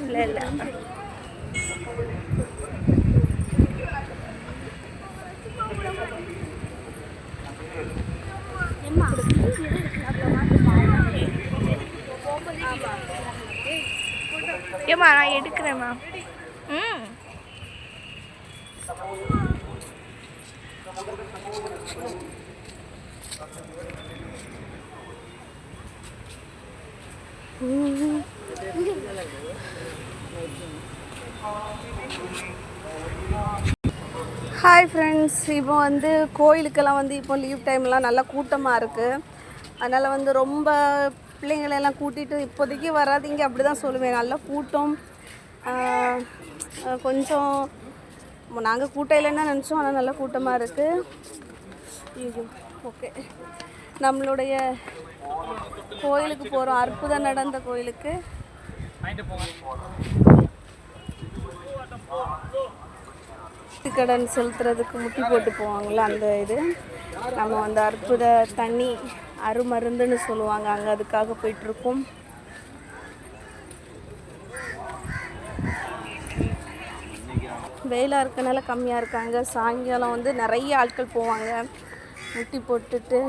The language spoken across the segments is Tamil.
இல்லை இல்லை ஏம்மா நான் எடுக்கிறேம்மா. ம் ஹாய் ஃப்ரெண்ட்ஸ், இப்போ வந்து கோயிலுக்கெல்லாம் வந்து இப்போ லீவ் டைம்லாம் நல்லா கூட்டமாக இருக்குது. அதனால் வந்து ரொம்ப பிள்ளைங்களெல்லாம் கூட்டிகிட்டு இப்போதைக்கு வராதிங்க அப்படி தான் சொல்லுவேன். நல்ல கூட்டம். கொஞ்சம் நாங்கள் கூட்டம் இல்லைன்னு நினச்சோம், ஆனால் நல்லா கூட்டமாக இருக்குது. ஐயோ ஓகே, நம்மளுடைய கோயிலுக்கு போகிறோம். அற்புதம் நடந்த கோயிலுக்கு. கடன் செலுத்துறதுக்கு முட்டி போட்டு போவாங்களா, அந்த இது நம்ம வந்து அற்புத தண்ணி அருமருந்துன்னு சொல்லுவாங்க, அங்கே அதுக்காக போயிட்டுருக்கோம். வெயிலாக இருக்கனால கம்மியாக இருக்காங்க. சாயங்காலம் வந்து நிறைய ஆட்கள் போவாங்க முட்டி போட்டுட்டு.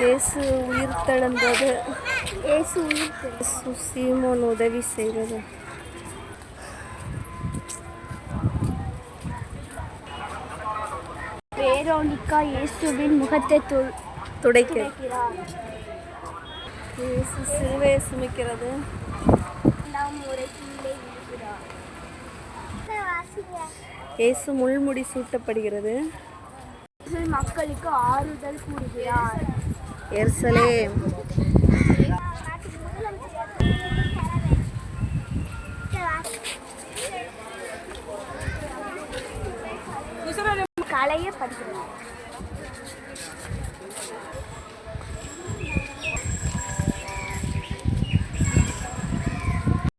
இயேசு உயிர் தெழுந்தது. இயேசு சீமோன் உதவி செய்கிறது. வேரோனிகா இயேசுவின் முகத்தை துடைக்கிறார். இயேசு சிலுவையை சுமக்கிறது. இயேசு முள்முடி சூட்டப்படுகிறது. மக்களுக்கு ஆறுதல் கூறுகிறார். எருசலேம் கலையை படிக்கிறது.